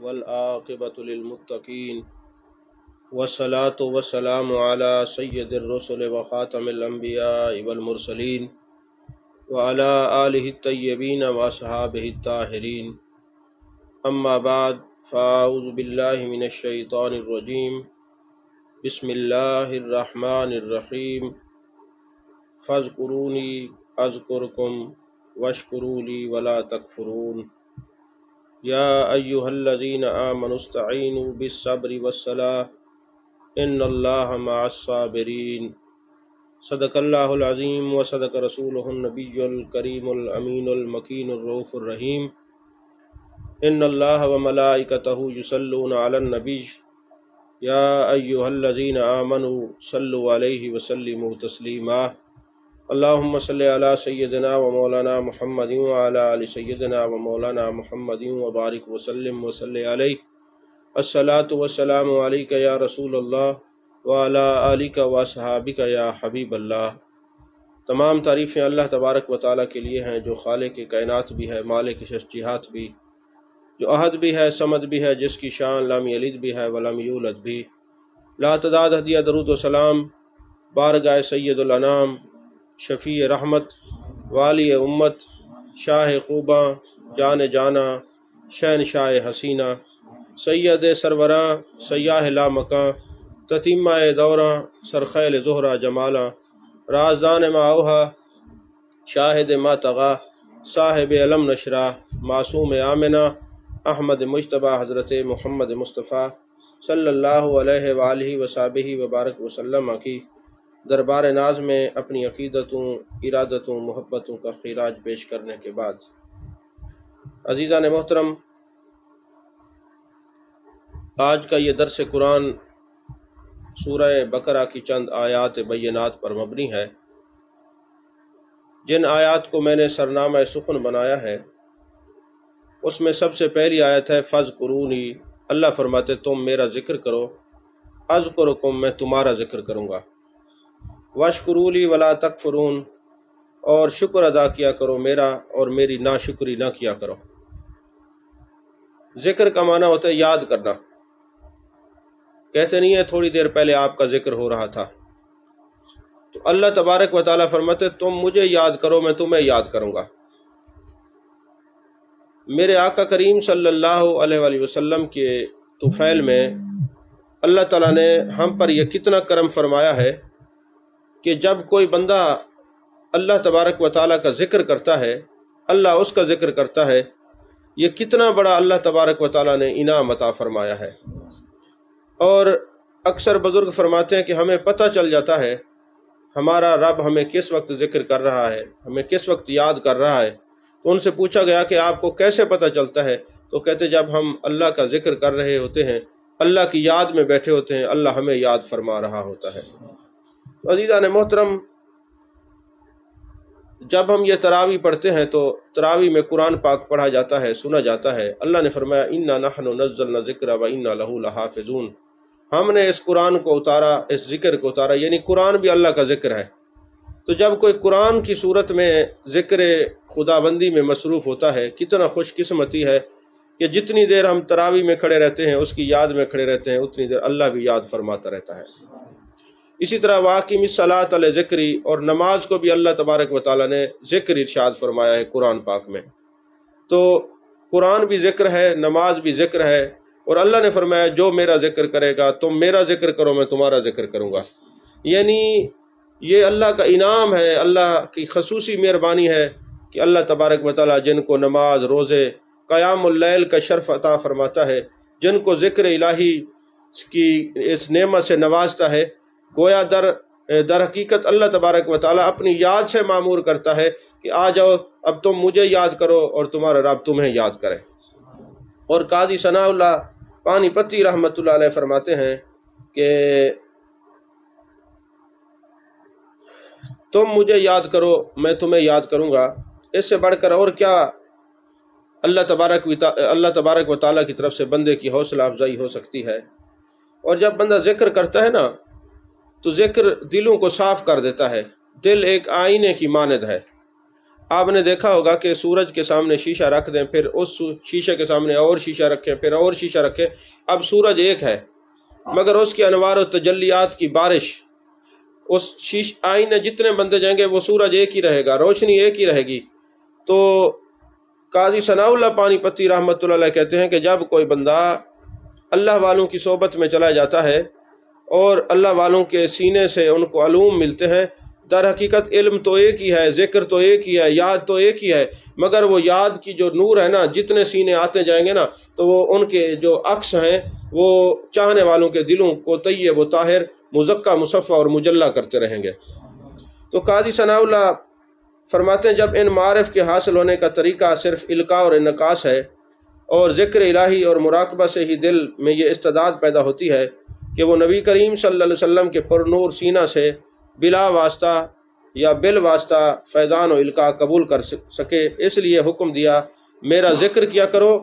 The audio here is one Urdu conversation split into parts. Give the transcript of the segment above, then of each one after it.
والعاقبۃ للمتقین والصلاة والسلام علی سید الرسل وخاتم الانبیاء والمرسلین وعلی آلہ الطیبین واصحابہ الطاہرین، اما بعد فاعوذ باللہ من الشیطان الرجیم، بسم اللہ الرحمن الرحیم، فاذکرونی اذکرکم واشکروا لی ولا تکفرون، یا ایہا الذین آمنوا استعینوا بالصبر والصلاۃ ان اللہ مع الصابرین۔ صدق اللہ العظیم و صدق رسولہ النبی الکریم الامین المکین الرؤوف الرحیم۔ ان اللہ و ملائکتہ یصلون علی النبی یا ایہا الذین آمنوا صلوا علیہ وسلموا تسلیما۔ اللہم صلی علی سیدنا و مولانا محمد وعلی آل سیدنا و مولانا محمد وبارک وسلم وصلی علیہ۔ الصلاۃ والسلام علیک یا رسول اللہ وعلی آلک واصحابک یا حبیب اللہ۔ تمام تعریفیں اللہ تبارک و تعالیٰ کے لیے ہیں، جو خالق کائنات بھی ہے، مالک شجاعت بھی، جو احد بھی ہے، صمد بھی ہے، جس کی شان لم یلد بھی ہے ولم یولد بھی۔ لا تعداد ہدیہ درود و سلام بارگاہ سید الانام، شفیع رحمت، والی امت، شاہ خوباں، جان جانا، شہنشاہ حسینہ، سید سروراں، سیاہ لامکاں، تتیمہ دوراں، سرخیل زہرہ جمالاں، رازدان ما اوہا، شاہد ما طغا، صاحب علم نشرہ، معصوم آمنہ، احمد مجتبیٰ، حضرت محمد مصطفیٰ صلی اللہ علیہ وآلہ وصحبہ وبارک وسلم کی دربار ناز میں اپنی عقیدتوں، ارادتوں، محبتوں کا خراج پیش کرنے کے بعد، عزیزان محترم، آج کا یہ درس قرآن سورہ بقرہ کی چند آیات بینات پر مبنی ہے۔ جن آیات کو میں نے سرنامہ سخن بنایا ہے، اس میں سب سے پہلی آیت ہے فاذکرونی۔ اللہ فرماتے تم میرا ذکر کرو، اذکرکم، میں تمہارا ذکر کروں گا، واشکروا لی ولا تکفرون، اور شکر ادا کیا کرو میرا اور میری ناشکری نہ کیا کرو۔ ذکر کا معنی ہوتا ہے یاد کرنا۔ کہتے نہیں ہے تھوڑی دیر پہلے آپ کا ذکر ہو رہا تھا، تو اللہ تبارک و تعالیٰ فرماتے تم مجھے یاد کرو، میں تمہیں یاد کروں گا۔ میرے آقا کریم صلی اللہ علیہ وآلہ وسلم کے طفیل میں اللہ تعالیٰ نے ہم پر یہ کتنا کرم فرمایا ہے کہ جب کوئی بندہ اللہ تبارک و تعالیٰ کا ذکر کرتا ہے، اللہ اس کا ذکر کرتا ہے، یہ کتنا بڑا اللہ تبارک و تعالیٰ نے انعام عطا فرمایا ہے۔ اور اکثر بزرگ فرماتے ہیں کہ ہمیں پتہ چل جاتا ہے ہمارا رب ہمیں کس وقت ذکر کر رہا ہے، ہمیں کس وقت یاد کر رہا ہے۔ تو ان سے پوچھا گیا کہ آپ کو کیسے پتہ چلتا ہے؟ تو کہتے جب ہم اللہ کا ذکر کر رہے ہوتے ہیں، اللہ کی یاد میں بیٹھے ہوتے ہیں، اللہ ہمیں یاد فرما رہا ہوتا ہے۔ تو عزیزان محترم، جب ہم یہ تراویح پڑھتے ہیں تو تراویح میں قرآن پاک پڑھا جاتا ہے، سنا جاتا ہے۔ اللہ نے فرمایا اِنَّا نَحْنُ نَزَّلْنَا الذِّكْرَ وَإِنَّا لَهُ لَحَافِظُونَ، ہم نے اس قرآن کو اتارا، اس ذکر کو اتارا، یعنی قرآن بھی اللہ کا ذکر ہے۔ تو جب کوئی قرآن کی صورت میں ذکر خدا بندی میں مصروف ہوتا ہے، کتنا خوش قسمتی ہے کہ جتنی دیر ہم تراویح میں کھڑے رہتے ہیں، اس کی یاد میں کھڑے رہتے ہیں، اتنی دیر اللہ بھی یاد فرماتا رہتا ہے۔ اسی طرح واقیم الصلاۃ علی ذکری، اور نماز کو بھی اللہ تبارک و تعالیٰ نے ذکر ارشاد فرمایا ہے قرآن پاک میں۔ تو قرآن بھی ذکر ہے، نماز بھی ذکر ہے، اور اللہ نے فرمایا جو میرا ذکر کرے گا، تم میرا ذکر کرو، میں تمہارا ذکر کروں گا۔ یعنی یہ اللہ کا انعام ہے، اللہ کی خصوصی مہربانی ہے کہ اللہ تبارک و تعالیٰ جن کو نماز، روزے، قیام اللیل کا شرف عطا فرماتا ہے، جن کو ذکر الہی کی اس نعمت سے نوازتا ہے، گویا در حقیقت اللہ تبارک و تعالیٰ اپنی یاد سے معمور کرتا ہے کہ آ جاؤ اب تم مجھے یاد کرو اور تمہارا رب تمہیں یاد کرے۔ اور قاضی ثناء اللہ پانی پتی رحمۃ اللہ علیہ فرماتے ہیں کہ تم مجھے یاد کرو، میں تمہیں یاد کروں گا، اس سے بڑھ کر اور کیا اللہ تبارک و تعالیٰ کی طرف سے بندے کی حوصلہ افزائی ہو سکتی ہے۔ اور جب بندہ ذکر کرتا ہے نا، تو ذکر دلوں کو صاف کر دیتا ہے۔ دل ایک آئینے کی مانند ہے، آپ نے دیکھا ہوگا کہ سورج کے سامنے شیشہ رکھ دیں، پھر اس شیشے کے سامنے اور شیشہ رکھیں، پھر اور شیشہ رکھیں، اب سورج ایک ہے مگر اس کے انوار و تجلیات کی بارش، اس آئینے جتنے بندے جائیں گے وہ سورج ایک ہی رہے گا، روشنی ایک ہی رہے گی۔ تو قاضی ثناء اللہ پانی پتی رحمۃ اللہ علیہ کہتے ہیں کہ جب کوئی بندہ اللہ والوں کی صحبت میں چلا جاتا ہے اور اللہ والوں کے سینے سے ان کو علوم ملتے ہیں، در حقیقت علم تو ایک ہی ہے، ذکر تو ایک ہی ہے، یاد تو ایک ہی ہے، مگر وہ یاد کی جو نور ہے نا، جتنے سینے آتے جائیں گے نا تو وہ ان کے جو عکس ہیں وہ چاہنے والوں کے دلوں کو طیب و طاہر، مزکہ، مصفہ اور مجلہ کرتے رہیں گے۔ تو قاضی ثناء اللہ فرماتے ہیں جب ان معارف کے حاصل ہونے کا طریقہ صرف القاء اور انعکاس ہے اور ذکر الہی اور مراقبہ سے ہی دل میں یہ استعداد پیدا ہوتی ہے کہ وہ نبی کریم صلی اللہ علیہ وسلم کے پر نور سینہ سے بلا واسطہ یا بالواسطہ فیضان و القاء قبول کر سکے، اس لیے حکم دیا میرا ذکر کیا کرو،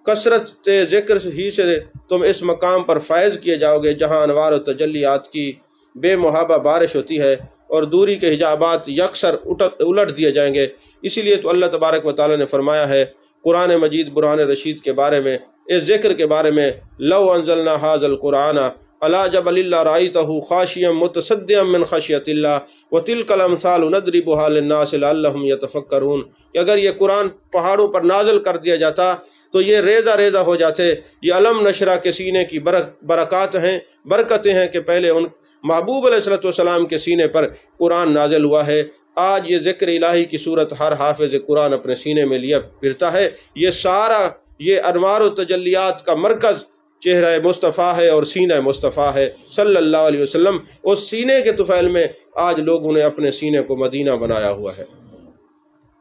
کثرت ذکر ہی سے تم اس مقام پر فائز کیے جاؤ گے جہاں انوار و تجلیات کی بے محابہ بارش ہوتی ہے اور دوری کے حجابات یکسر الٹ دیے جائیں گے۔ اسی لیے تو اللہ تبارک و تعالیٰ نے فرمایا ہے قرآن مجید برہان رشید کے بارے میں، اس ذکر کے بارے میں، لو انزلنا ھذا القرآن علی جبل لرأیتہ خاشعا متصدعا من خشیۃ اللہ وتلک الامثال نضربها للناس لعلہم یتفکرون، کہ اگر یہ قرآن پہاڑوں پر نازل کر دیا جاتا تو یہ ریزہ ریزہ ہو جاتے۔ یہ علم نشرہ کے سینے کی برکات ہیں، برکتیں ہیں کہ پہلے ان محبوب علیہ السلام کے سینے پر قرآن نازل ہوا ہے۔ آج یہ ذکر الہی کی صورت ہر حافظ قرآن اپنے سینے میں لیا پھرتا ہے۔ یہ سارا یہ انوار و تجلیات کا مرکز چہرہ مصطفیٰ ہے اور سینہ مصطفیٰ ہے صلی اللہ علیہ وسلم۔ اس سینے کے طفیل میں آج لوگوں نے اپنے سینے کو مدینہ بنایا ہوا ہے۔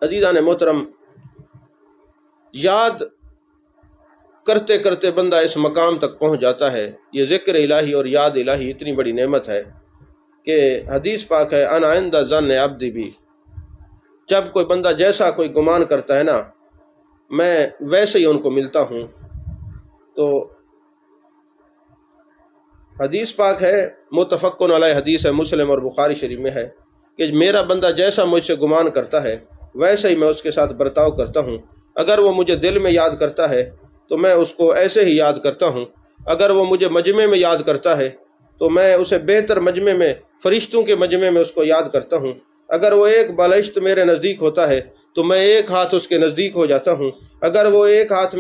عزیزان محترم، یاد کرتے کرتے بندہ اس مقام تک پہنچ جاتا ہے۔ یہ ذکر الہی اور یاد الہی اتنی بڑی نعمت ہے کہ حدیث پاک ہے انا عند ظن عبدی بی، جب کوئی بندہ جیسا کوئی گمان کرتا ہے نا میں ویسے ہی ان کو ملتا ہوں۔ تو حدیث پاک ہے، متفقن علیہ حدیث ہے، مسلم اور بخاری شریف میں ہے کہ میرا بندہ جیسا مجھ سے گمان کرتا ہے ویسے ہی میں اس کے ساتھ برتاؤ کرتا ہوں۔ اگر وہ مجھے دل میں یاد کرتا ہے تو میں اس کو ایسے ہی یاد کرتا ہوں، اگر وہ مجھے مجمع میں یاد کرتا ہے تو میں اسے بہتر مجمع میں، فرشتوں کے مجمع میں اس کو یاد کرتا ہوں۔ اگر وہ ایک بالشت میرے نزدیک ہوتا ہے تو میں ایک ہاتھ اس کے نزدیک ہو جاتا ہوں، اگر وہ ایک ہاتھ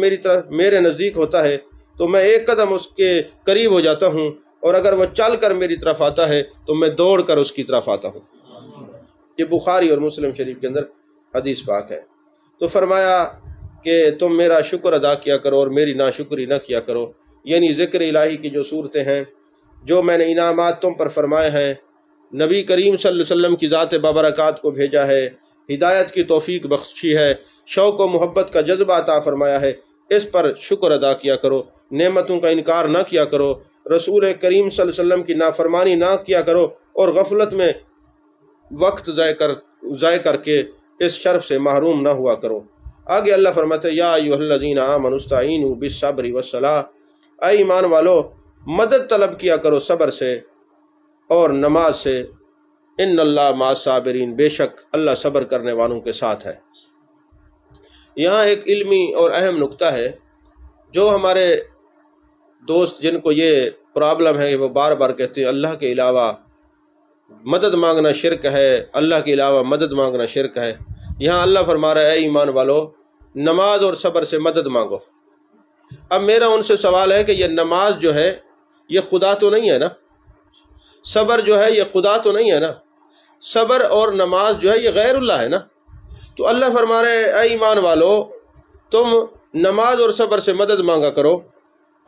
میرے نزدیک ہوتا ہے تو میں ایک قدم اس کے قریب ہو جاتا ہوں، اور اگر وہ چل کر میری طرف آتا ہے تو میں دوڑ کر اس کی طرف آتا ہوں۔ یہ بخاری اور مسلم شریف کے اندر حدیث پاک ہے۔ تو فرمایا کہ تم میرا شکر ادا کیا کرو اور میری ناشکری نہ کیا کرو، یعنی ذکر الہی کی جو صورتیں ہیں، جو میں نے انعامات تم پر فرمائے ہیں، نبی کریم صلی اللہ علیہ وسلم کی ذات بابرکات کو بھیجا ہے، ہدایت کی توفیق بخشی ہے، شوق و محبت کا جذبہ عطا فرمایا ہے، اس پر شکر ادا کیا کرو، نعمتوں کا انکار نہ کیا کرو، رسول کریم صلی اللہ علیہ وسلم کی نافرمانی نہ کیا کرو، اور غفلت میں وقت ضائع کر کے اس شرف سے محروم نہ ہوا کرو۔ آگے اللہ فرماتے ہیں یا ایھا الذین آمنوا استعینوا بالصبر والصلاۃ، اے ایمان والو مدد طلب کیا کرو صبر سے اور نماز سے، ان اللہ مع الصابرین، بے شک اللہ صبر کرنے والوں کے ساتھ ہے۔ یہاں ایک علمی اور اہم نکتہ ہے، جو ہمارے دوست جن کو یہ پرابلم ہے وہ بار بار کہتے ہیں اللہ کے علاوہ مدد مانگنا شرک ہے، اللہ کے علاوہ مدد مانگنا شرک ہے۔ یہاں اللہ فرما رہا ہے اے ایمان والو نماز اور صبر سے مدد مانگو۔ اب میرا ان سے سوال ہے کہ یہ نماز جو ہے یہ خدا تو نہیں ہے نا، صبر جو ہے یہ خدا تو نہیں ہے نا، صبر اور نماز جو ہے یہ غیر اللہ ہے نا۔ تو اللہ فرما رہے ہیں اے ایمان والو تم نماز اور صبر سے مدد مانگا کرو۔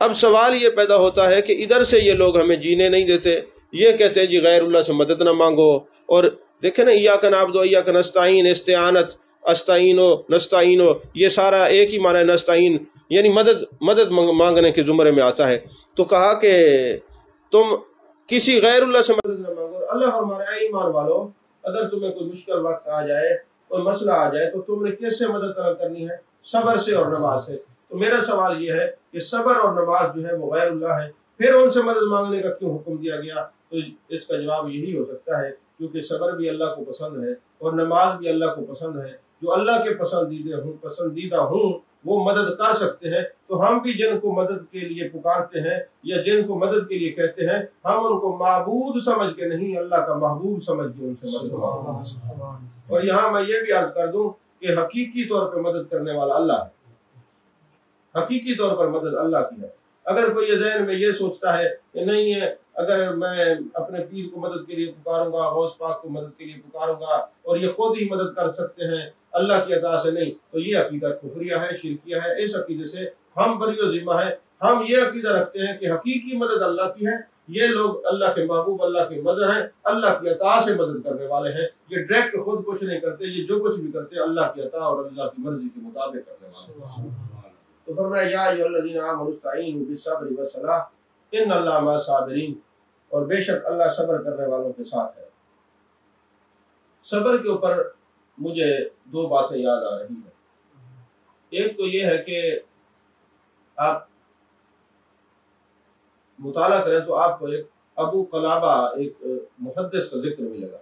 اب سوال یہ پیدا ہوتا ہے کہ ادھر سے یہ لوگ ہمیں جینے نہیں دیتے، یہ کہتے ہیں جی غیر اللہ سے مدد نہ مانگو، اور دیکھیں نا ایاک نعبد و ایاک نستعین، استعانت، استعینو، نستعینو، یہ سارا ایک ہی معنی ہے، نستعین یعنی مدد مانگنے کے زمرے میں آتا ہے۔ تو کہا کہ تم کسی غیر اللہ سے مدد نہ مانگو۔ اللہ فرما رہا ہے اے ایمان والو اگر تمہیں کوئی مشکل وقت آ جائے، کوئی مسئلہ آ جائے تو تم نے کس سے مدد طلب کرنی ہے؟ صبر سے اور نماز سے۔ تو میرا سوال یہ ہے کہ صبر اور نماز جو ہے وہ غیر اللہ ہے، پھر ان سے مدد مانگنے کا کیوں حکم دیا گیا؟ تو اس کا جواب یہی ہو سکتا ہے کیونکہ صبر بھی اللہ کو پسند ہے اور نماز بھی اللہ کو پسند ہے، جو اللہ کے پسندیدہ ہوں وہ مدد کر سکتے ہیں، تو ہم بھی جن کو مدد کے لیے پکارتے ہیں یا جن کو مدد کے لیے کہتے ہیں، ہم ان کو معبود سمجھ کے نہیں، اللہ کا محبوب سمجھ کے ان سے مدد مانگتے ہیں۔ اور یہاں میں یہ بھی عرض کر دوں کہ حقیقی طور پہ مدد کرنے والا اللہ ہے، حقیقی طور پر مدد اللہ کی ہے۔ اگر کوئی ذہن میں یہ سوچتا ہے کہ نہیں ہے، اگر میں اپنے پیر کو مدد کے لیے پکاروں گا، غوث پاک کو مدد کے لیے پکاروں گا اور یہ خود ہی مدد کر سکتے ہیں اللہ کی عطا سے نہیں، تو یہ عقیدہ کفریہ ہے، شرکیہ ہے۔ اس عقیدے سے ہم بری و ذمہ ہیں۔ ہم یہ عقیدہ رکھتے ہیں کہ حقیقی مدد اللہ کی ہے، یہ لوگ اللہ کے محبوب، اللہ کے مظہر ہیں، اللہ کی عطا سے مدد کرنے والے ہیں۔ یہ ڈائریکٹ خود کچھ نہیں کرتے، یہ جو کچھ بھی کرتے اللہ کی عطا اور اللہ کی مرضی کے مطابق کرنے والے ہیں۔ تو فرمایا یا ایھا الذین آمنوا استعینوا بالصبر والصلاۃ ان اللہ مع الصابرین، اور بے شک اللہ صبر کرنے والوں کے ساتھ ہے۔ صبر کے اوپر مجھے دو باتیں یاد آ رہی ہیں۔ ایک تو یہ ہے کہ آپ مطالعہ کریں تو آپ کو ایک ابو قلابہ ایک محدث کا ذکر ملے گا۔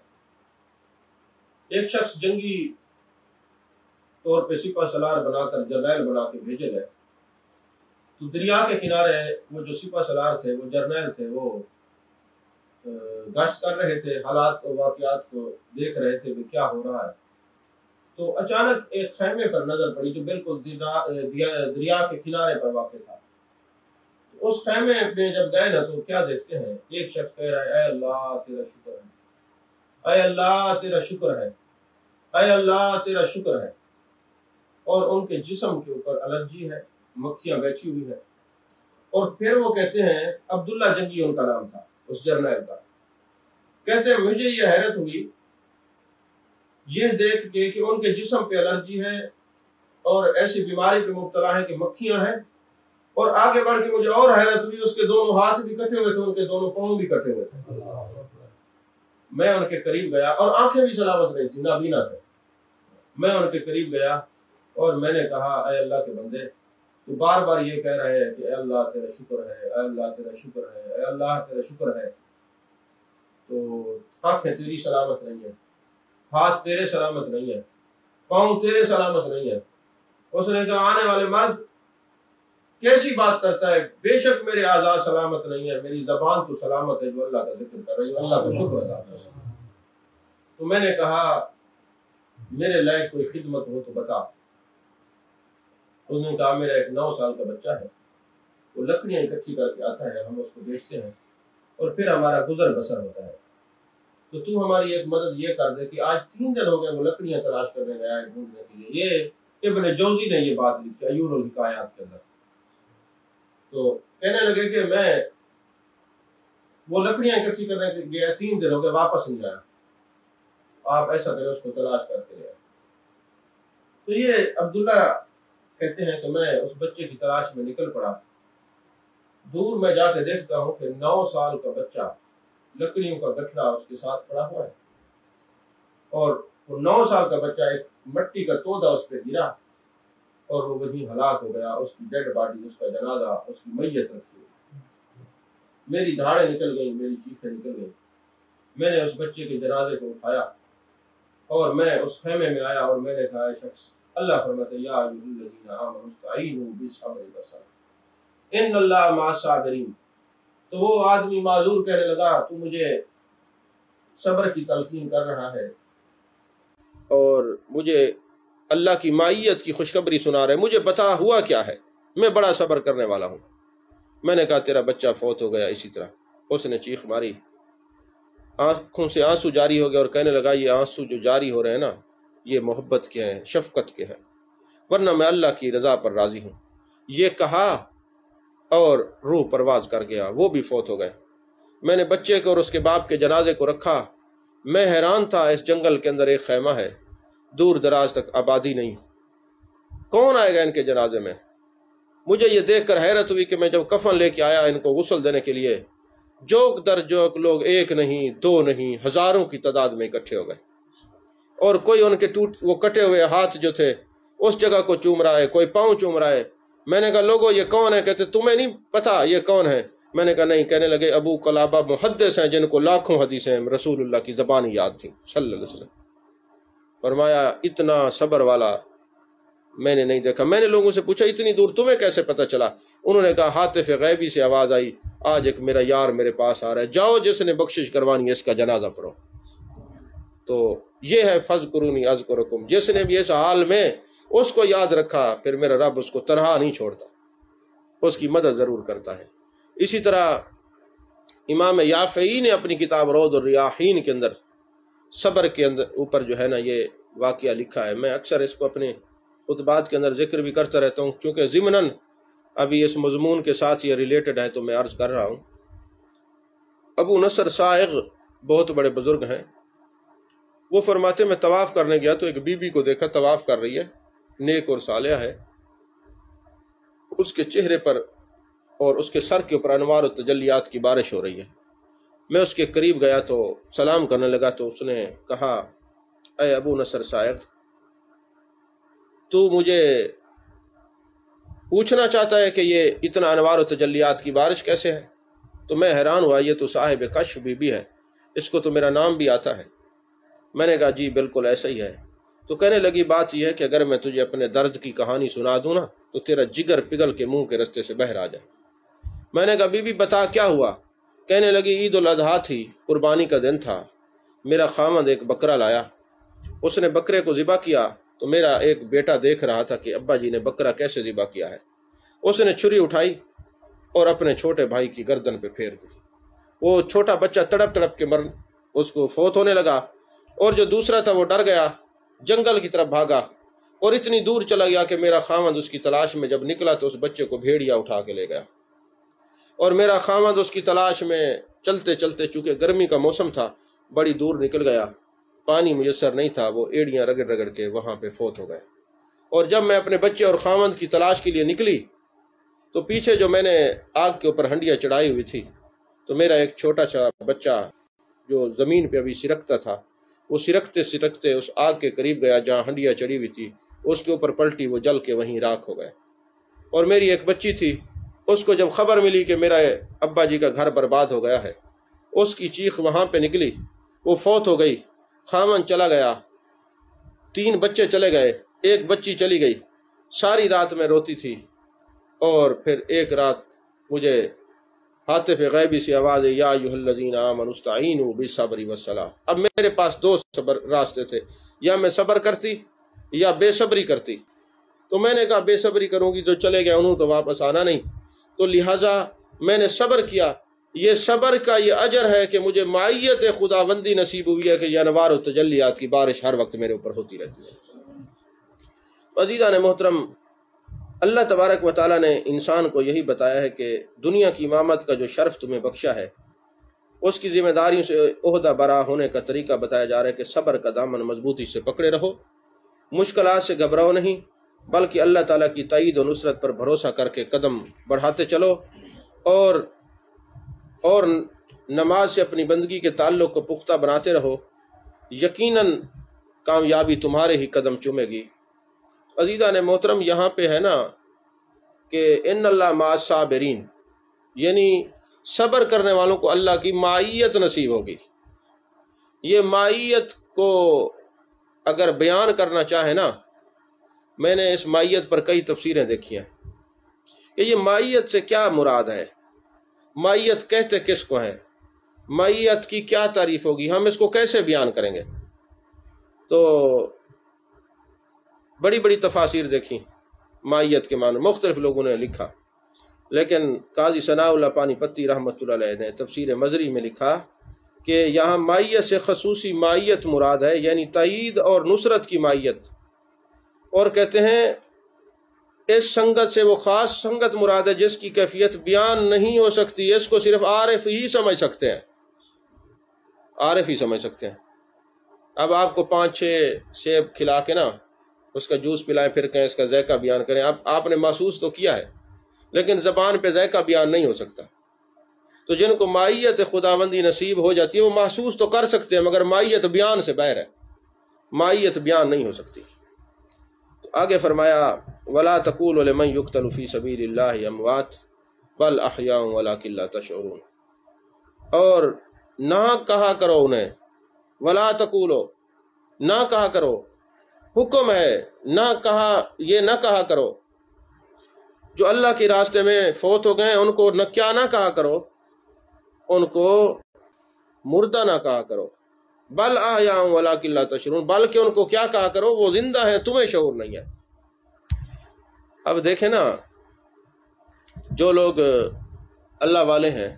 ایک شخص جنگی طور پہ سپہ سالار بنا کر جرنیل بنا کے بھیجے گئے، تو دریا کے کنارے وہ جو سپہ سالار تھے، وہ جرنیل تھے، وہ گشت کر رہے تھے، حالات کو، واقعات کو دیکھ رہے تھے کہ کیا ہو رہا ہے۔ تو اچانک ایک خیمے پر نظر پڑی جو بالکل دریا کے کنارے پر واقع تھا۔ اس خیمے میں جب گئے نا تو کیا دیکھتے ہیں، ایک شخص کہہ رہا ہے اے اللہ تیرا شکر ہے، اے اللہ تیرا شکر ہے، اے اللہ تیرا شکر ہے، اور ان کے جسم کے اوپر الرجی ہے، مکھیاں بیٹھی ہوئی ہیں۔ اور پھر وہ کہتے ہیں، عبداللہ جنگی ان کا نام تھا اس جرنیل کا، کہتے ہیں مجھے یہ حیرت ہوئی یہ دیکھ کے کہ ان کے جسم پہ الرجی ہے اور ایسی بیماری پہ مبتلا ہے کہ مکھیاں ہیں، اور آگے بڑھ کے مجھے اور حیرت ہوئی اس کے دونوں ہاتھ بھی کٹے ہوئے تھے، ان کے دونوں پاؤں بھی کٹے ہوئے تھے۔ میں ان کے قریب گیا اور آنکھیں بھی سلامت رہی تھی، نابینا تھے۔ میں ان کے قریب گیا اور میں نے کہا اے اللہ کے بندے، تو بار بار یہ کہہ رہے ہیں کہ اے اللہ تیرا شکر ہے، اے اللہ تیرا شکر ہے، اے اللہ تیرا شکر ہے، تو آنکھیں تیری سلامت نہیں ہیں، ہاتھ تیرے سلامت نہیں ہیں، پاؤں تیرے سلامت نہیں ہیں۔ اس نے کہا آنے والے مرد کیسی بات کرتا ہے، بے شک میرے اعضاء سلامت نہیں ہے، میری زبان تو سلامت ہے جو اللہ کا ذکر کر رہی ہے، اللہ کا شکر ادا کر رہی ہے۔ تو میں نے کہا میرے لائق کوئی خدمت ہو تو بتا۔ اس نے کہا میرا ایک 9 سال کا بچہ ہے، وہ لکڑیاں اکٹھی کر کے آتا ہے، ہم اس کو بیچتے ہیں اور پھر ہمارا گزر بسر ہوتا ہے، تو تو ہماری ایک مدد یہ کر دے کہ آج 3 دن ہو گئے وہ لکڑیاں تلاش کرنے گیا ہے ڈھونڈنے کے لیے۔ یہ ابن جوزی نے یہ بات لکھی عیون الحکایات کے اندر۔ تو کہنے لگے کہ میں وہ لکڑیاں اکٹھی کرنے گیا، 3 دن ہو گئے واپس نہیں آیا، آپ ایسا کریں اس کو تلاش کر کے لے۔ تو یہ عبداللہ کہتے ہیں کہ میں اس بچے کی تلاش میں نکل پڑا، دور میں جا کے دیکھتا ہوں کہ 9 سال کا بچہ لکڑیوں کا گٹھڑا اس کے ساتھ پڑا ہوا ہے، اور وہ 9 سال کا بچہ ایک مٹی کا تودا اس پہ گرا اور وہ وہیں ہلاک ہو گیا، اس کی ڈیڈ باڈی، اس کا جنازہ، اس کی میت رکھی ہوئی۔ میری دھاڑیں نکل گئیں، میری چیخیں نکل گئیں۔ میں نے اس بچے کے جنازے کو اٹھایا اور میں اس خیمے میں آیا اور میں نے کہا اے شخص، اللہ فرماتے یا ایھا الذین آمنوا استعینوا بالصبر والصلاۃ ان اللہ مع الصابرین۔ تو وہ آدمی معذور کہنے لگا تو مجھے صبر کی تلقین کر رہا ہے اور مجھے اللہ کی معیت کی خوشخبری سنا رہے، مجھے بتا ہوا کیا ہے، میں بڑا صبر کرنے والا ہوں۔ میں نے کہا تیرا بچہ فوت ہو گیا اسی طرح۔ اس نے چیخ ماری، آنکھوں سے آنسو جاری ہو گیا اور کہنے لگا یہ آنسو جو جاری ہو رہے ہیں نا، یہ محبت کے ہیں، شفقت کے ہیں، ورنہ میں اللہ کی رضا پر راضی ہوں۔ یہ کہا اور روح پرواز کر گیا، وہ بھی فوت ہو گئے۔ میں نے بچے کو اور اس کے باپ کے جنازے کو رکھا، میں حیران تھا، اس جنگل کے اندر ایک خیمہ ہے، دور دراز تک آبادی نہیں، کون آئے گا ان کے جنازے میں؟ مجھے یہ دیکھ کر حیرت ہوئی کہ میں جب کفن لے کے آیا ان کو غسل دینے کے لیے، جوک در جوک لوگ، 1 نہیں 2 نہیں، ہزاروں کی تعداد میں اکٹھے ہو گئے، اور کوئی ان کے وہ کٹے ہوئے ہاتھ جو تھے اس جگہ کو چوم رہا ہے، کوئی پاؤں چوم رہا ہے۔ میں نے کہا لوگوں یہ کون ہے؟ کہتے تمہیں نہیں پتا یہ کون ہے؟ میں نے کہا نہیں۔ کہنے لگے ابو قلابہ محدث ہیں جن کو لاکھوں حدیثیں رسول اللہ کی زبانی یاد تھی صلی اللہ علیہ وسلم۔ فرمایا اتنا صبر والا میں نے نہیں دیکھا۔ میں نے لوگوں سے پوچھا اتنی دور تمہیں کیسے پتہ چلا؟ انہوں نے کہا ہاتف غیبی سے آواز آئی، آج ایک میرا یار میرے پاس آ رہا ہے، جاؤ جس نے بخشش کروانی ہے اس کا جنازہ پڑھو۔ تو یہ ہے فذکرونی اذکرکم، جس نے بھی اس حال میں اس کو یاد رکھا پھر میرا رب اس کو تنہا نہیں چھوڑتا، اس کی مدد ضرور کرتا ہے۔ اسی طرح امام یافعی نے اپنی کتاب روض الریاحین کے اندر صبر کے اوپر جو ہے نا یہ واقعہ لکھا ہے۔ میں اکثر اس کو اپنے خطبات کے اندر ذکر بھی کرتا رہتا ہوں، چونکہ ضمناً ابھی اس مضمون کے ساتھ یہ ریلیٹڈ ہے تو میں عرض کر رہا ہوں۔ ابو نصر صائغ بہت بڑے بزرگ ہیں، وہ فرماتے میں طواف کرنے گیا تو ایک بی بی کو دیکھا طواف کر رہی ہے، نیک اور صالحہ ہے، اس کے چہرے پر اور اس کے سر کے اوپر انوار و تجلیات کی بارش ہو رہی ہے۔ میں اس کے قریب گیا تو سلام کرنے لگا تو اس نے کہا اے ابو نصر صائغ، تو مجھے پوچھنا چاہتا ہے کہ یہ اتنا انوار و تجلیات کی بارش کیسے ہے؟ تو میں حیران ہوا، یہ تو صاحب کشف بی بی ہے، اس کو تو میرا نام بھی آتا ہے۔ میں نے کہا جی بالکل ایسا ہی ہے۔ تو کہنے لگی بات یہ ہے کہ اگر میں تجھے اپنے درد کی کہانی سنا دوں نا تو تیرا جگر پگھل کے منہ کے رستے سے باہر آ جائے۔ میں نے کہا بی بی بتا کیا ہوا؟ کہنے لگی عید الاضحیٰ تھی، قربانی کا دن تھا، میرا خامند ایک بکرا لایا، اس نے بکرے کو ذبح کیا تو میرا ایک بیٹا دیکھ رہا تھا کہ ابا جی نے بکرا کیسے ذبح کیا ہے۔ اس نے چھری اٹھائی اور اپنے چھوٹے بھائی کی گردن پہ پھیر دی، وہ چھوٹا بچہ تڑپ تڑپ کے اس کو فوت ہونے لگا، اور جو دوسرا تھا وہ ڈر گیا، جنگل کی طرف بھاگا اور اتنی دور چلا گیا کہ میرا خامند اس کی تلاش میں جب نکلا تو اس بچے کو بھیڑیا اٹھا کے لے گیا، اور میرا خامند اس کی تلاش میں چلتے چلتے چونکہ گرمی کا موسم تھا بڑی دور نکل گیا، پانی میسر نہیں تھا، وہ ایڑیاں رگڑ رگڑ کے وہاں پہ فوت ہو گئے۔ اور جب میں اپنے بچے اور خامند کی تلاش کے لیے نکلی تو پیچھے جو میں نے آگ کے اوپر ہنڈیاں چڑھائی ہوئی تھی تو میرا ایک چھوٹا سا بچہ جو زمین پہ ابھی سرکتا تھا، وہ سرکتے سرکتے اس آگ کے قریب گیا جہاں ہنڈیاں چڑھی ہوئی تھی، اس کے اوپر پلٹی، وہ جل کے وہیں راکھ ہو گئے۔ اور میری ایک بچی تھی، اس کو جب خبر ملی کہ میرا ابا جی کا گھر برباد ہو گیا ہے، اس کی چیخ وہاں پہ نکلی، وہ فوت ہو گئی، خامن چلا گیا، 3 بچے چلے گئے، ایک بچی چلی گئی، ساری رات میں روتی تھی۔ اور پھر ایک رات مجھے ہاتف غیبی سے آواز ہے یا ایھا الذین آمنوا استعینوا بالصبر والصلاۃ۔ اب میرے پاس 2 راستے تھے، یا میں صبر کرتی یا بے صبری کرتی۔ تو میں نے کہا بے صبری کروں گی تو چلے گئے، انہوں تو واپس آنا نہیں، تو لہٰذا میں نے صبر کیا۔ یہ صبر کا یہ اجر ہے کہ مجھے معیت خداوندی نصیب ہوئی ہے کہ یہ انوار و تجلیات کی بارش ہر وقت میرے اوپر ہوتی رہتی ہے۔ عزیزان محترم، اللہ تبارک و تعالیٰ نے انسان کو یہی بتایا ہے کہ دنیا کی امامت کا جو شرف تمہیں بخشا ہے، اس کی ذمہ داریوں سے عہدہ برا ہونے کا طریقہ بتایا جا رہا ہے کہ صبر کا دامن مضبوطی سے پکڑے رہو، مشکلات سے گھبراؤ نہیں، بلکہ اللہ تعالیٰ کی تائید و نصرت پر بھروسہ کر کے قدم بڑھاتے چلو، اور نماز سے اپنی بندگی کے تعلق کو پختہ بناتے رہو، یقیناً کامیابی تمہارے ہی قدم چومے گی۔ عزیزان محترم، یہاں پہ ہے نا کہ ان اللہ مع الصابرین، یعنی صبر کرنے والوں کو اللہ کی معیت نصیب ہوگی۔ یہ معیت کو اگر بیان کرنا چاہے نا، میں نے اس معیت پر کئی تفسیریں دیکھی ہیں کہ یہ معیت سے کیا مراد ہے، معیت کہتے کس کو ہیں، معیت کی کیا تعریف ہوگی، ہم اس کو کیسے بیان کریں گے؟ تو بڑی بڑی تفاسیر دیکھیں معیت کے معنی، مختلف لوگوں نے لکھا، لیکن قاضی ثناء اللہ پانی پتی رحمۃ اللہ علیہ نے تفسیر مزری میں لکھا کہ یہاں معیت سے خصوصی معیت مراد ہے، یعنی تائید اور نصرت کی معیت، اور کہتے ہیں اس سنگت سے وہ خاص سنگت مراد ہے جس کی کیفیت بیان نہیں ہو سکتی، اس کو صرف عارف ہی سمجھ سکتے ہیں، عارف ہی سمجھ سکتے ہیں۔ اب آپ کو 5-6 سیب کھلا کے نا اس کا جوس پلائیں، پھر کہیں اس کا ذائقہ بیان کریں، اب آپ نے محسوس تو کیا ہے لیکن زبان پہ ذائقہ بیان نہیں ہو سکتا۔ تو جن کو معیت خداوندی نصیب ہو جاتی ہے وہ محسوس تو کر سکتے ہیں، مگر معیت بیان سے باہر ہے، معیت بیان نہیں ہو سکتی۔ تو آگے فرمایا وَلَا تَقُولُوا لِمَنْ يُقْتَلُ فِي سَبِيلِ اللَّهِ أَمْوَاتٌ بَلْ أَحْيَاءٌ وَلَٰكِن لَا تَشْعُرُونَ، اور نہ کہا کرو انہیں، وَلَا تَقُولُوا، نہ کہا کرو حکم ہے، نہ کہا، یہ نہ کہا کرو جو اللہ کے راستے میں فوت ہو گئے ان کو کیا نہ کہا کرو، ان کو مردہ نہ کہا کرو، بل احیاء ولکن لا تشعرون، بلکہ ان کو کیا کہا کرو، وہ زندہ ہیں، تمہیں شعور نہیں ہے۔ اب دیکھیں نا، جو لوگ اللہ والے ہیں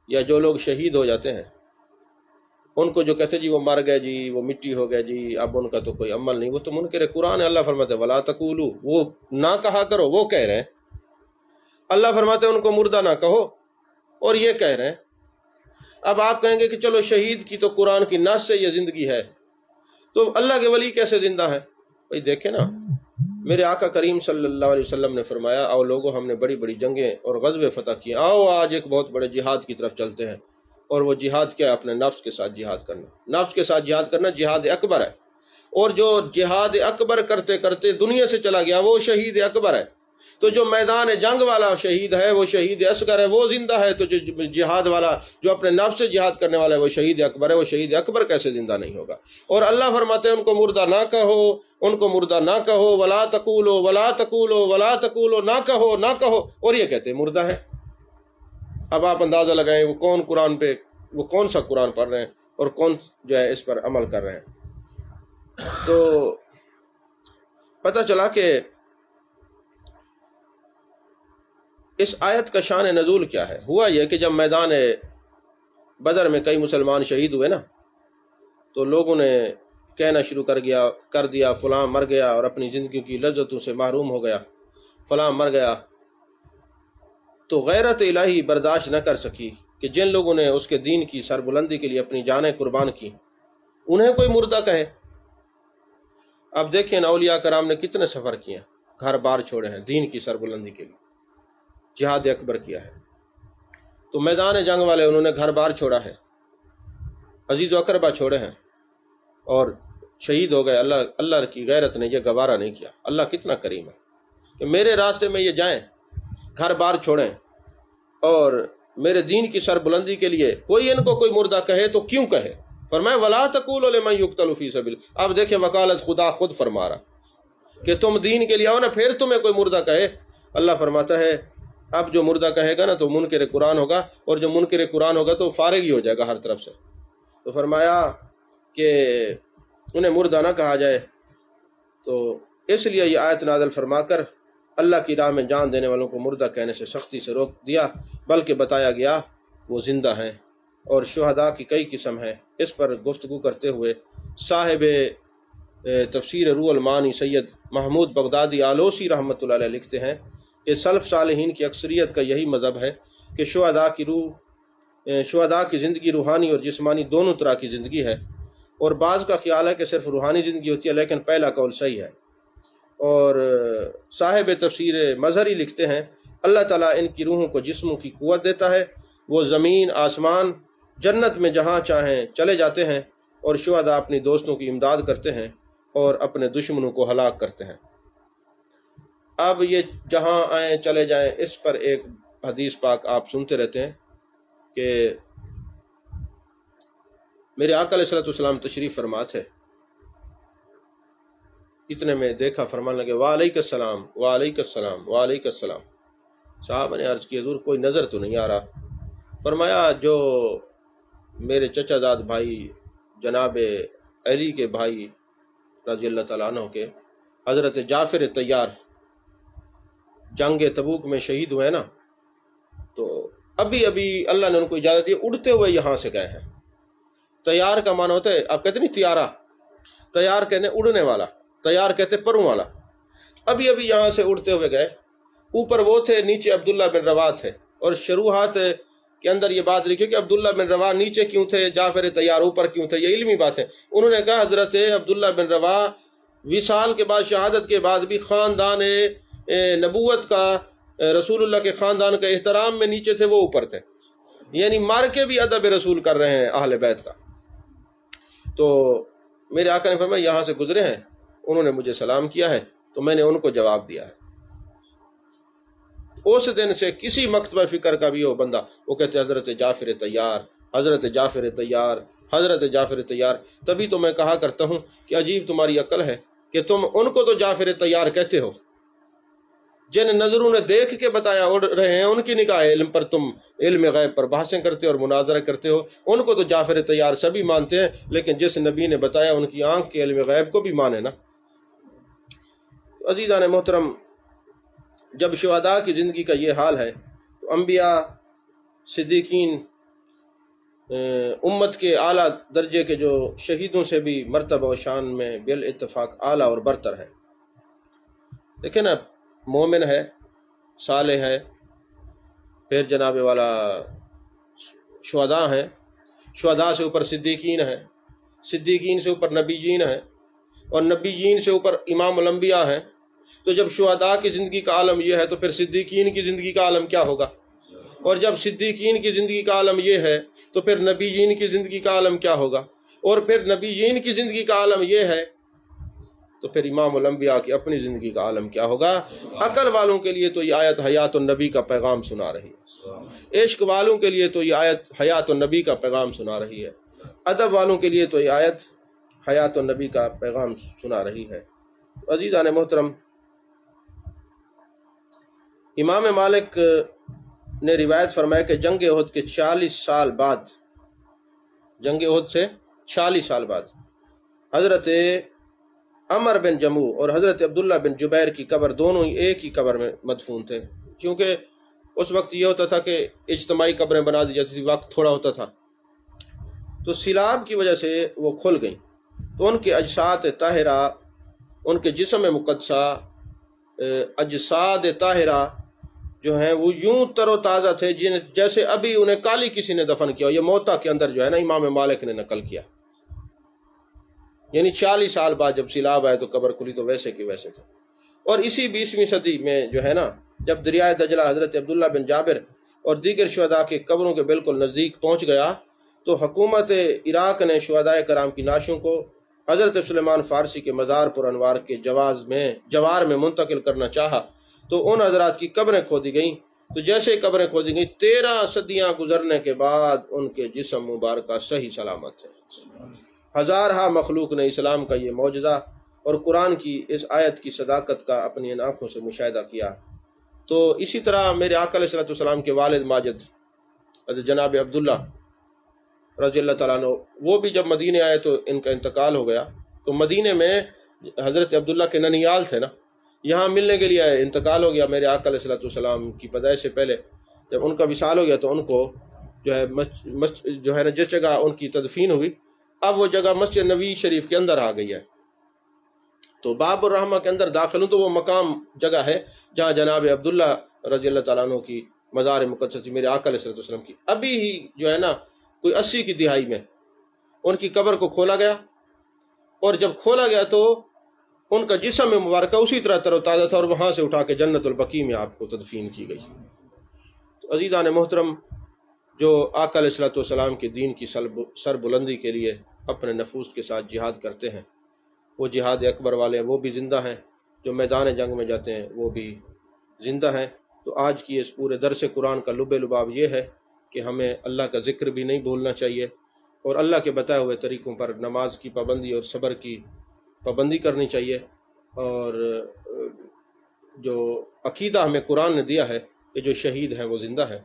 یا جو لوگ شہید ہو جاتے ہیں ان کو جو کہتے جی وہ مر گئے، جی وہ مٹی ہو گئے، جی اب ان کا تو کوئی عمل نہیں، وہ تو منکر قرآن ہے۔ اللہ فرماتے ہیں ولا تقولوا، وہ نہ کہا کرو، وہ کہہ رہے ہیں۔ اللہ فرماتے ہیں ان کو مردہ نہ کہو، اور یہ کہہ رہے ہیں۔ اب آپ کہیں گے کہ چلو شہید کی تو قرآن کی نص سے یہ زندگی ہے، تو اللہ کے ولی کیسے زندہ ہیں؟ بھائی دیکھیں نا، میرے آقا کریم صلی اللہ علیہ وسلم نے فرمایا آؤ لوگوں، ہم نے بڑی بڑی جنگیں اور غزوے فتح کیے، آؤ آج ایک بہت بڑے جہاد کی طرف چلتے ہیں۔ اور وہ جہاد کیا ہے؟ اپنے نفس کے ساتھ جہاد کرنا، نفس کے ساتھ جہاد کرنا جہاد اکبر ہے۔ اور جو جہاد اکبر کرتے کرتے دنیا سے چلا گیا وہ شہید اکبر ہے۔ تو جو میدان جنگ والا شہید ہے وہ شہید اصغر ہے، وہ زندہ ہے۔ تو جو جہاد والا، جو اپنے نفس سے جہاد کرنے والا ہے، وہ شہید اکبر ہے، وہ شہید اکبر کیسے زندہ نہیں ہوگا؟ اور اللہ فرماتے ہیں ان کو مردہ نہ کہو، ان کو مردہ نہ کہو، ولا تقولوا ولا تقولوا ولا تقولوا، نہ کہو نہ کہو، اور یہ کہتے ہیں مردہ ہے۔ اب آپ اندازہ لگائیں وہ کون قرآن پہ، وہ کون سا قرآن پڑھ رہے ہیں اور کون جو ہے اس پر عمل کر رہے ہیں۔ تو پتہ چلا کہ اس آیت کا شان نزول کیا ہے۔ ہوا یہ کہ جب میدان بدر میں کئی مسلمان شہید ہوئے نا، تو لوگوں نے کہنا شروع کر دیا فلاں مر گیا اور اپنی زندگی کی لذتوں سے محروم ہو گیا، فلاں مر گیا۔ تو غیرت الہی برداشت نہ کر سکی کہ جن لوگوں نے اس کے دین کی سربلندی کے لیے اپنی جانیں قربان کی، انہیں کوئی مردہ کہے۔ اب دیکھیں اولیاء کرام نے کتنے سفر کیے ہیں، گھر بار چھوڑے ہیں دین کی سربلندی کے لیے، جہاد اکبر کیا ہے۔ تو میدان جنگ والے انہوں نے گھر بار چھوڑا ہے، عزیز و اقربا چھوڑے ہیں اور شہید ہو گئے۔ اللہ کی غیرت نے یہ گوارا نہیں کیا۔ اللہ کتنا کریم ہے کہ میرے راستے میں یہ جائیں، گھر بار چھوڑیں اور میرے دین کی سربلندی کے لیے کوئی ان کو کوئی مردہ کہے تو کیوں کہے؟ فرمایا ولا تقولوا لمن يقتل في سبيل۔ اب دیکھیں وکالت خدا خود فرما رہا کہ تم دین کے لیے آؤ نا، پھر تمہیں کوئی مردہ کہے۔ اللہ فرماتا ہے اب جو مردہ کہے گا نا تو منکر قرآن ہوگا، اور جو منکر قرآن ہوگا تو فارغ ہی ہو جائے گا ہر طرف سے۔ تو فرمایا کہ انہیں مردہ نہ کہا جائے۔ تو اس لیے یہ آیت نازل فرما کر اللہ کی راہ میں جان دینے والوں کو مردہ کہنے سے سختی سے روک دیا، بلکہ بتایا گیا وہ زندہ ہیں۔ اور شہداء کی کئی قسم ہیں۔ اس پر گفتگو کرتے ہوئے صاحب تفسیر روح المعانی سید محمود بغدادی آلوسی رحمۃ اللہ علیہ لکھتے ہیں کہ سلف صالحین کی اکثریت کا یہی مذہب ہے کہ شہداء کی زندگی روحانی اور جسمانی دونوں طرح کی زندگی ہے، اور بعض کا خیال ہے کہ صرف روحانی زندگی ہوتی ہے، لیکن پہلا قول صحیح ہے۔ اور صاحب تفسیر مظہری لکھتے ہیں اللہ تعالیٰ ان کی روحوں کو جسموں کی قوت دیتا ہے، وہ زمین آسمان جنت میں جہاں چاہیں چلے جاتے ہیں، اور شہداء اپنی دوستوں کی امداد کرتے ہیں اور اپنے دشمنوں کو ہلاک کرتے ہیں۔ اب یہ جہاں آئیں چلے جائیں، اس پر ایک حدیث پاک آپ سنتے رہتے ہیں کہ میرے آقا علیہ الصلوۃ والسلام تشریف فرما تھے، اتنے میں دیکھا فرمان لگے وعلیکم السلام وعلیکم السلام وعلیکم السلام۔ صحابہ نے عرض کی حضور کوئی نظر تو نہیں آ رہا۔ فرمایا جو میرے چچا داد بھائی جناب علی کے بھائی رضی اللہ تعالیٰ عنہ کے حضرت جعفر طیار جنگ تبوک میں شہید ہوئے نا، تو ابھی اللہ نے ان کو اجازت دی، اڑتے ہوئے یہاں سے گئے ہیں۔ طیار کا معنی ہوتا ہے، آپ کہتے نہیں تیارہ، طیار کہتے ہیں اڑنے والا، طیار کہتے پروں والا۔ ابھی یہاں سے اڑتے ہوئے گئے، اوپر وہ تھے، نیچے عبداللہ بن رواح تھے، اور شروحات کے اندر یہ بات لکھی کہ عبداللہ بن رواح نیچے کیوں تھے، جعفر طیار اوپر کیوں تھے، یہ علمی بات ہے۔ انہوں نے کہا حضرت عبداللہ بن رواح وصال کے بعد، شہادت کے بعد بھی خاندان نبوت کا، رسول اللہ کے خاندان کا احترام میں نیچے تھے، وہ اوپر تھے، یعنی مار کے بھی ادب رسول کر رہے ہیں اہل بیت کا۔ تو میرے آقا نے فرمایا یہاں سے گزرے ہیں، انہوں نے مجھے سلام کیا ہے تو میں نے ان کو جواب دیا ہے۔ اس دن سے کسی مکتبہ فکر کا بھی ہو بندہ، وہ کہتے حضرت جعفر طیار، حضرت جعفر طیار، حضرت جعفر طیار۔ تبھی تو میں کہا کرتا ہوں کہ عجیب تمہاری عقل ہے کہ تم ان کو تو جعفر طیار کہتے ہو جن نظروں نے دیکھ کے بتایا اڑ رہے ہیں، ان کی نگاہ علم پر تم علم غیب پر بحثیں کرتے ہو اور مناظرہ کرتے ہو۔ ان کو تو جعفر طیار سبھی مانتے ہیں، لیکن جس نبی نے بتایا ان کی آنکھ کے علم غیب کو بھی مانے نا۔ عزیزان محترم، جب شہداء کی زندگی کا یہ حال ہے تو انبیاء، صدیقین، امت کے اعلیٰ درجے کے جو شہیدوں سے بھی مرتبہ و شان میں بالاتفاق اعلیٰ اور برتر ہے۔ دیکھیں نا، مومن ہے، صالح ہے، پھر جناب والا شہداء ہیں، شہداء سے اوپر صدیقین ہیں، صدیقین سے اوپر نبیین ہیں، اور نبیین سے اوپر امام الانبیاء ہیں۔ تو جب شہداء کی زندگی کا عالم یہ ہے تو پھر صدیقین کی زندگی کا عالم کیا ہوگا؟ اور جب صدیقین کی زندگی کا عالم یہ ہے تو پھر نبیین کی زندگی کا عالم کیا ہوگا؟ اور پھر نبیین کی زندگی کا عالم یہ ہے تو پھر امام الانبیاء کی اپنی زندگی کا عالم کیا ہوگا؟ عقل والوں کے لیے تو یہ آیت حیات النبی کا پیغام سنا رہی ہے، عشق والوں کے لیے تو یہ آیت حیات النبی کا پیغام سنا رہی ہے، ادب والوں کے لیے تو یہ آیت حیات النبی کا پیغام سنا رہی ہے۔ عزیزان محترم، امام مالک نے روایت فرمایا کہ جنگ احد کے 40 سال بعد، جنگ احد سے 40 سال بعد حضرت عمر بن جموع اور حضرت عبداللہ بن جبیر کی قبر دونوں ہی ایک ہی قبر میں مدفون تھے، کیونکہ اس وقت یہ ہوتا تھا کہ اجتماعی قبریں بنا دی جاتی تھی، وقت تھوڑا ہوتا تھا، تو سیلاب کی وجہ سے وہ کھل گئیں، تو ان کے اجساد طاہرہ، ان کے جسم مقدسہ، اجساد طاہرہ جو ہیں وہ یوں تر و تازہ تھے جیسے ابھی انہیں کالی کسی نے دفن کیا۔ یہ موتا کے اندر جو ہے نا امام مالک نے نقل کیا، یعنی 40 سال بعد جب سیلاب آئے تو قبر کھلی تو ویسے کی ویسے تھے۔ اور اسی 20ویں صدی میں جو ہے نا، جب دریائے دجلہ حضرت عبداللہ بن جابر اور دیگر شہداء کے قبروں کے بالکل نزدیک پہنچ گیا تو حکومت عراق نے شہداء کرام کی لاشوں کو حضرت سلیمان فارسی کے مزار پر انوار کے جوار میں منتقل کرنا چاہا تو ان حضرات کی قبریں کھودی گئیں۔ تو جیسے قبریں کھودی گئیں 13 صدیاں گزرنے کے بعد ان کے جسم مبارکہ صحیح سلامت تھے۔ ہزارہا مخلوق نے اسلام کا یہ معجزہ اور قرآن کی اس آیت کی صداقت کا اپنی ان آنکھوں سے مشاہدہ کیا۔ تو اسی طرح میرے آقا علیہ الصلوۃ والسلام کے والد ماجد حضرت جناب عبداللہ رضی اللہ تعالیٰ عنہ، وہ بھی جب مدینے آئے تو ان کا انتقال ہو گیا۔ تو مدینے میں حضرت عبداللہ کے ننیال تھے نا، یہاں ملنے کے لیے آئے، انتقال ہو گیا میرے آقا علیہ الصلوۃ والسلام کی پیدائش سے پہلے۔ جب ان کا وصال ہو گیا تو ان کو جو ہے نا جس جگہ ان کی تدفین ہوئی، اب وہ جگہ مسجد نبی شریف کے اندر آ گئی ہے۔ تو باب الرحمہ کے اندر داخل ہوں تو وہ مقام جگہ ہے جہاں جناب عبداللہ رضی اللہ تعالیٰ عنہ کی مزار مقدس تھی، میرے آقا علیہ السلام کی۔ ابھی ہی جو ہے نا کوئی 80 کی دہائی میں ان کی قبر کو کھولا گیا، اور جب کھولا گیا تو ان کا جسم مبارکہ اسی طرح تر و تازہ تھا، اور وہاں سے اٹھا کے جنت البقیع میں آپ کو تدفین کی گئی۔ تو عزیزان محترم، جو آقا علیہ السلام کے دین کی سر بلندی کے لیے اپنے نفوس کے ساتھ جہاد کرتے ہیں، وہ جہاد اکبر والے وہ بھی زندہ ہیں، جو میدان جنگ میں جاتے ہیں وہ بھی زندہ ہیں۔ تو آج کی اس پورے درس قرآن کا لب لباب یہ ہے کہ ہمیں اللہ کا ذکر بھی نہیں بھولنا چاہیے، اور اللہ کے بتائے ہوئے طریقوں پر نماز کی پابندی اور صبر کی پابندی کرنی چاہیے، اور جو عقیدہ ہمیں قرآن نے دیا ہے کہ جو شہید ہیں وہ زندہ ہیں،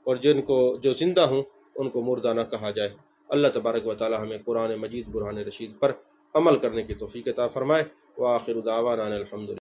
اور جو زندہ ہوں ان کو مردہ نہ کہا جائے۔ اللہ تبارک و تعالی ہمیں قرآن مجید برہان رشید پر عمل کرنے کی توفیق عطا فرمائے۔ وآخر دعوانا الحمدللہ۔